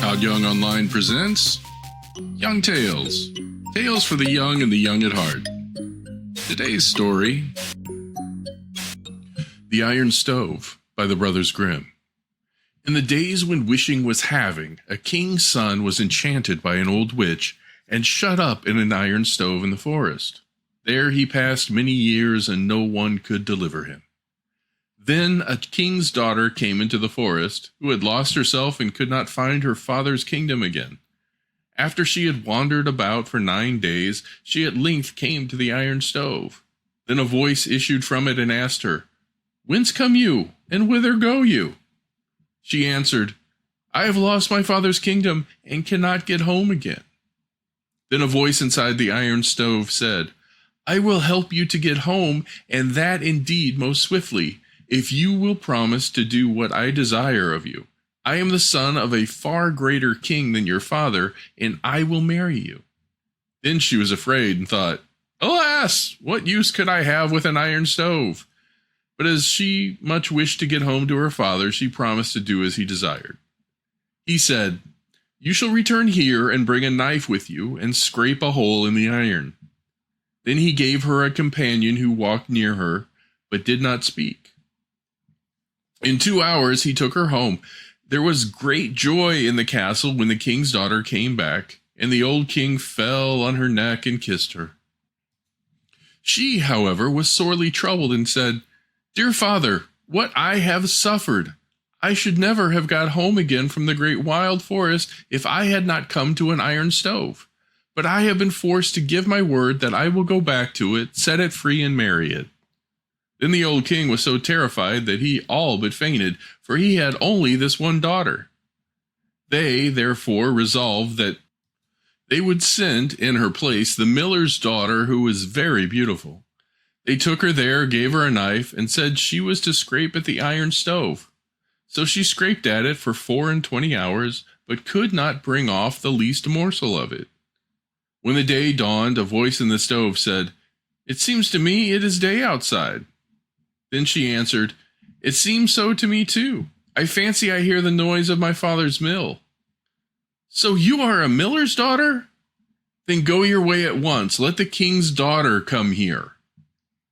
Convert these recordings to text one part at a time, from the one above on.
Todd Young Online presents Young Tales. Tales for the young and the young at heart. Today's story, The Iron Stove by the Brothers Grimm. In the days when wishing was having, a king's son was enchanted by an old witch and shut up in an iron stove in the forest. There he passed many years and no one could deliver him. Then a king's daughter came into the forest, who had lost herself and could not find her father's kingdom again. After she had wandered about for 9 days, she at length came to the iron stove. Then a voice issued from it and asked her, "Whence come you, and whither go you?" She answered, "I have lost my father's kingdom and cannot get home again." Then a voice inside the iron stove said, "I will help you to get home, and that indeed most swiftly, if you will promise to do what I desire of you. I am the son of a far greater king than your father, and I will marry you." Then she was afraid and thought, "Alas, what use could I have with an iron stove?" But as she much wished to get home to her father, she promised to do as he desired. He said, "You shall return here and bring a knife with you and scrape a hole in the iron." Then he gave her a companion who walked near her, but did not speak. In 2 hours he took her home. There was great joy in the castle when the king's daughter came back, and the old king fell on her neck and kissed her. She, however, was sorely troubled and said, "Dear father, what I have suffered! I should never have got home again from the great wild forest if I had not come to an iron stove. But I have been forced to give my word that I will go back to it, set it free, and marry it." Then the old king was so terrified that he all but fainted, for he had only this one daughter. They, therefore, resolved that they would send in her place the miller's daughter, who was very beautiful. They took her there, gave her a knife, and said she was to scrape at the iron stove. So she scraped at it for 24 hours, but could not bring off the least morsel of it. When the day dawned, a voice in the stove said, "It seems to me it is day outside." Then she answered, "It seems so to me too. I fancy I hear the noise of my father's mill." "So you are a miller's daughter? Then go your way at once. Let the king's daughter come here."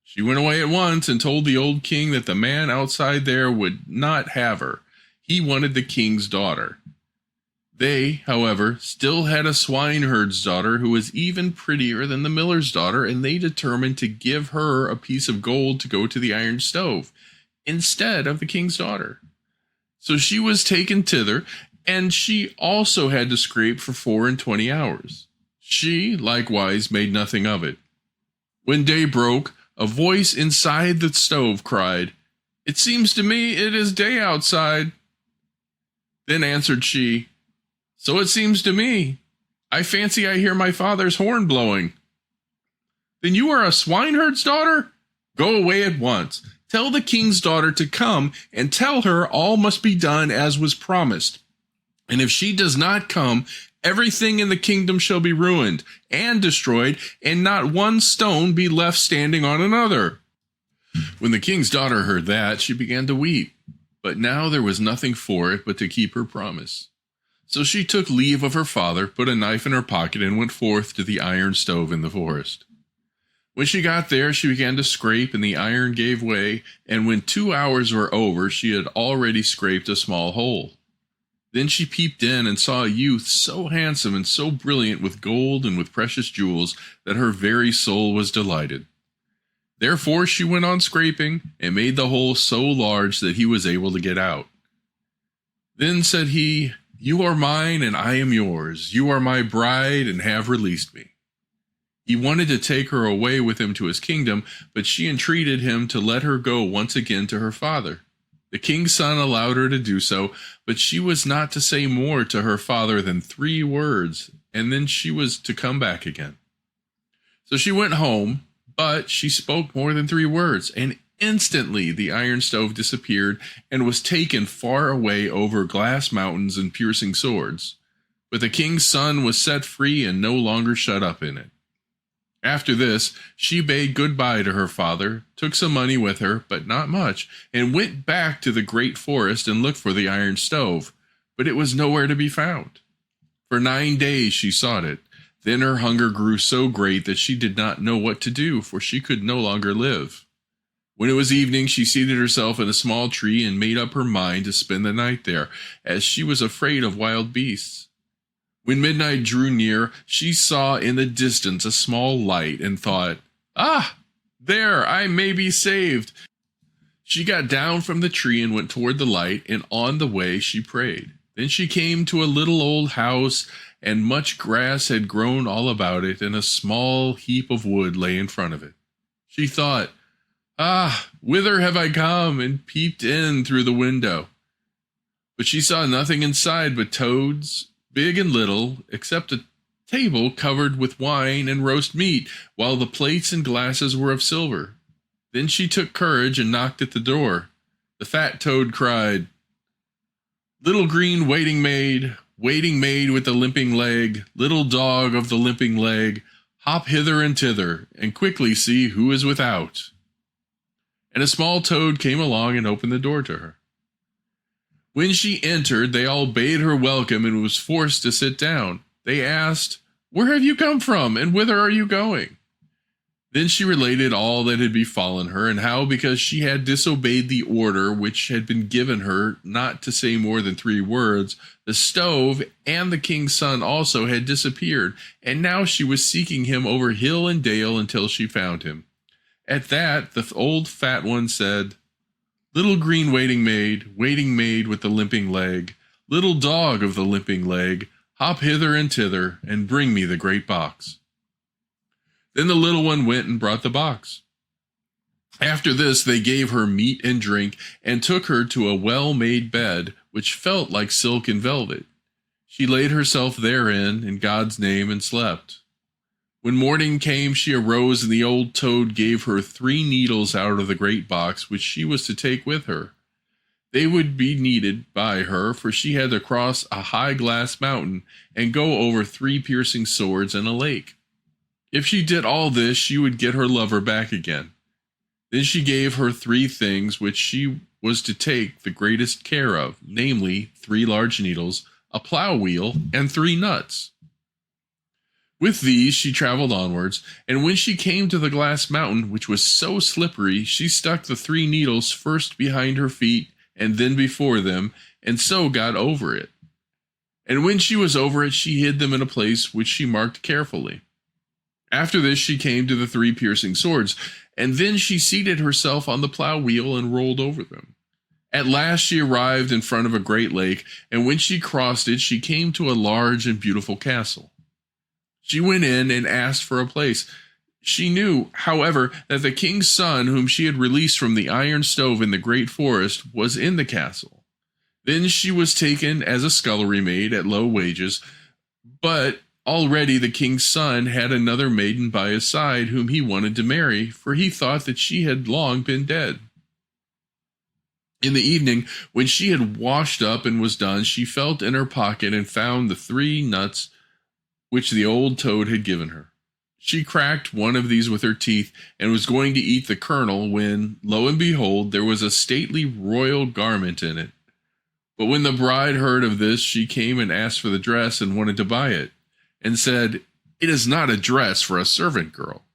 She went away at once and told the old king that the man outside there would not have her. He wanted the king's daughter. They, however, still had a swineherd's daughter who was even prettier than the miller's daughter, and they determined to give her a piece of gold to go to the iron stove, instead of the king's daughter. So she was taken thither, and she also had to scrape for 24 hours. She, likewise, made nothing of it. When day broke, a voice inside the stove cried, "It seems to me it is day outside." Then answered she, "So it seems to me. I fancy I hear my father's horn blowing." "Then you are a swineherd's daughter? Go away at once. Tell the king's daughter to come, and tell her all must be done as was promised. And if she does not come, everything in the kingdom shall be ruined and destroyed, and not one stone be left standing on another." When the king's daughter heard that, she began to weep. But now there was nothing for it but to keep her promise. So she took leave of her father, put a knife in her pocket, and went forth to the iron stove in the forest. When she got there, she began to scrape, and the iron gave way, and when 2 hours were over, she had already scraped a small hole. Then she peeped in and saw a youth so handsome and so brilliant with gold and with precious jewels that her very soul was delighted. Therefore she went on scraping, and made the hole so large that he was able to get out. Then said he, "You are mine, and I am yours. You are my bride, and have released me." He wanted to take her away with him to his kingdom, but she entreated him to let her go once again to her father. The king's son allowed her to do so, but she was not to say more to her father than 3 words, and then she was to come back again. So she went home, but she spoke more than 3 words, and instantly the iron stove disappeared and was taken far away over glass mountains and piercing swords. But the king's son was set free and no longer shut up in it. After this, she bade goodbye to her father, took some money with her, but not much, and went back to the great forest and looked for the iron stove, but it was nowhere to be found. For 9 days she sought it. Then her hunger grew so great that she did not know what to do, for she could no longer live. When it was evening, she seated herself in a small tree and made up her mind to spend the night there, as she was afraid of wild beasts. When midnight drew near, she saw in the distance a small light and thought, "Ah, there, I may be saved." She got down from the tree and went toward the light, and on the way she prayed. Then she came to a little old house, and much grass had grown all about it, and a small heap of wood lay in front of it. She thought, "Ah, whither have I come?" and peeped in through the window. But she saw nothing inside but toads, big and little, except a table covered with wine and roast meat, while the plates and glasses were of silver. Then she took courage and knocked at the door. The fat toad cried, "Little green waiting maid with the limping leg, little dog of the limping leg, hop hither and thither, and quickly see who is without." And a small toad came along and opened the door to her. When she entered, they all bade her welcome and was forced to sit down. They asked, "Where have you come from, and whither are you going?" Then she related all that had befallen her, and how, because she had disobeyed the order which had been given her not to say more than 3 words, the stove and the king's son also had disappeared, and now she was seeking him over hill and dale until she found him. At that, the old fat one said, "Little green waiting maid with the limping leg, little dog of the limping leg, hop hither and thither, and bring me the great box." Then the little one went and brought the box. After this, they gave her meat and drink, and took her to a well-made bed, which felt like silk and velvet. She laid herself therein, in God's name, and slept. When morning came, she arose, and the old toad gave her 3 needles out of the great box, which she was to take with her. They would be needed by her, for she had to cross a high glass mountain, and go over 3 piercing swords and a lake. If she did all this, she would get her lover back again. Then she gave her 3 things which she was to take the greatest care of, namely 3 large needles, a plow wheel, and 3 nuts. With these she traveled onwards, and when she came to the glass mountain, which was so slippery, she stuck the 3 needles first behind her feet and then before them, and so got over it. And when she was over it, she hid them in a place which she marked carefully. After this she came to the 3 piercing swords, and then she seated herself on the plow wheel and rolled over them. At last she arrived in front of a great lake, and when she crossed it, she came to a large and beautiful castle. She went in and asked for a place. She knew, however, that the king's son, whom she had released from the iron stove in the great forest, was in the castle. Then she was taken as a scullery maid at low wages, but already the king's son had another maiden by his side whom he wanted to marry, for he thought that she had long been dead. In the evening, when she had washed up and was done, she felt in her pocket and found the 3 nuts which the old toad had given her. She cracked one of these with her teeth and was going to eat the kernel when, lo and behold, there was a stately royal garment in it. But when the bride heard of this, she came and asked for the dress and wanted to buy it, and said, "It is not a dress for a servant girl."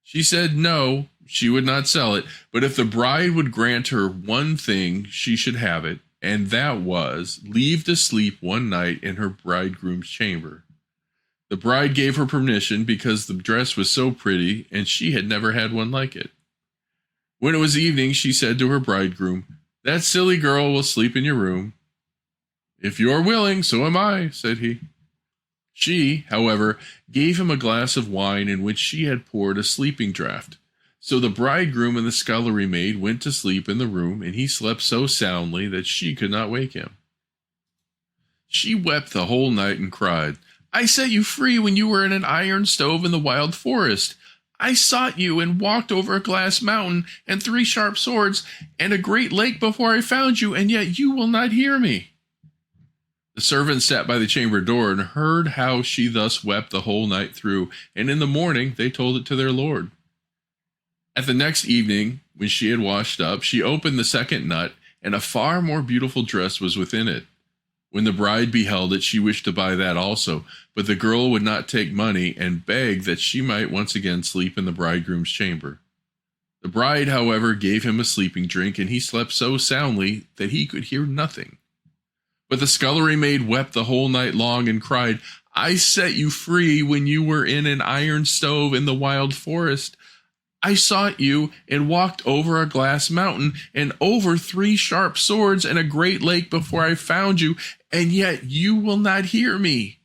She said no, she would not sell it, but if the bride would grant her one thing, she should have it, and that was leave to sleep one night in her bridegroom's chamber. The bride gave her permission because the dress was so pretty, and she had never had one like it. When it was evening, she said to her bridegroom, "That silly girl will sleep in your room." "If you are willing, so am I," said he. She, however, gave him a glass of wine in which she had poured a sleeping draught. So the bridegroom and the scullery maid went to sleep in the room, and he slept so soundly that she could not wake him. She wept the whole night and cried, "I set you free when you were in an iron stove in the wild forest. I sought you and walked over a glass mountain and 3 sharp swords and a great lake before I found you, and yet you will not hear me." The servants sat by the chamber door and heard how she thus wept the whole night through, and in the morning they told it to their lord. At the next evening, when she had washed up, she opened the 2nd nut, and a far more beautiful dress was within it. When the bride beheld it, she wished to buy that also, but the girl would not take money and begged that she might once again sleep in the bridegroom's chamber. The bride, however, gave him a sleeping drink, and he slept so soundly that he could hear nothing. But the scullery maid wept the whole night long and cried, "I set you free when you were in an iron stove in the wild forest. I sought you and walked over a glass mountain and over 3 sharp swords and a great lake before I found you, and yet you will not hear me."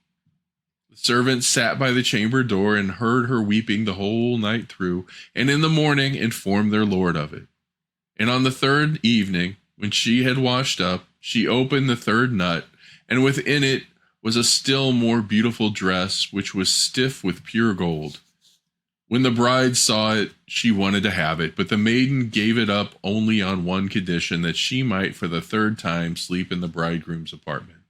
The servant sat by the chamber door and heard her weeping the whole night through, and in the morning informed their lord of it. And on the 3rd evening, when she had washed up, she opened the 3rd nut, and within it was a still more beautiful dress, which was stiff with pure gold. When the bride saw it, she wanted to have it, but the maiden gave it up only on one condition, that she might for the 3rd time sleep in the bridegroom's apartment.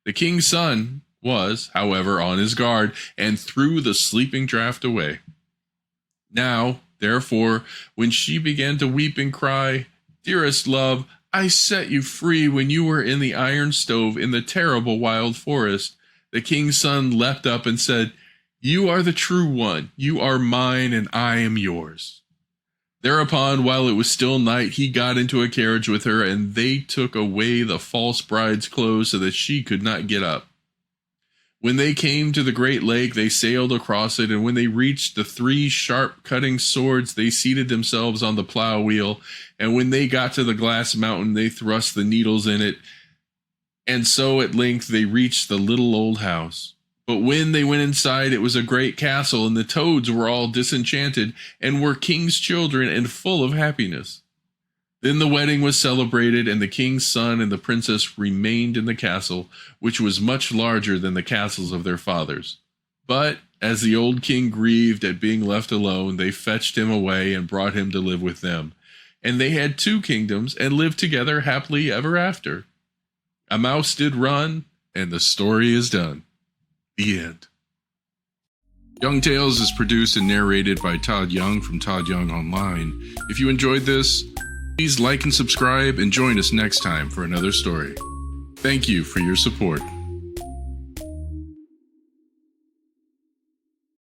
The king's son was, however, on his guard, and threw the sleeping draught away. Now, therefore, when she began to weep and cry, "Dearest love, I set you free when you were in the iron stove in the terrible wild forest," the king's son leapt up and said, "You are the true one. You are mine, and I am yours." Thereupon, while it was still night, he got into a carriage with her, and they took away the false bride's clothes so that she could not get up. When they came to the great lake, they sailed across it, and when they reached the 3 sharp cutting swords, they seated themselves on the plow wheel, and when they got to the glass mountain, they thrust the needles in it, and so at length they reached the little old house. But when they went inside, it was a great castle, and the toads were all disenchanted, and were king's children, and full of happiness. Then the wedding was celebrated, and the king's son and the princess remained in the castle, which was much larger than the castles of their fathers. But as the old king grieved at being left alone, they fetched him away and brought him to live with them. And they had 2 kingdoms, and lived together happily ever after. A mouse did run, and the story is done. The end. Young Tales is produced and narrated by Todd Young from Todd Young Online. If you enjoyed this, please like and subscribe and join us next time for another story. Thank you for your support.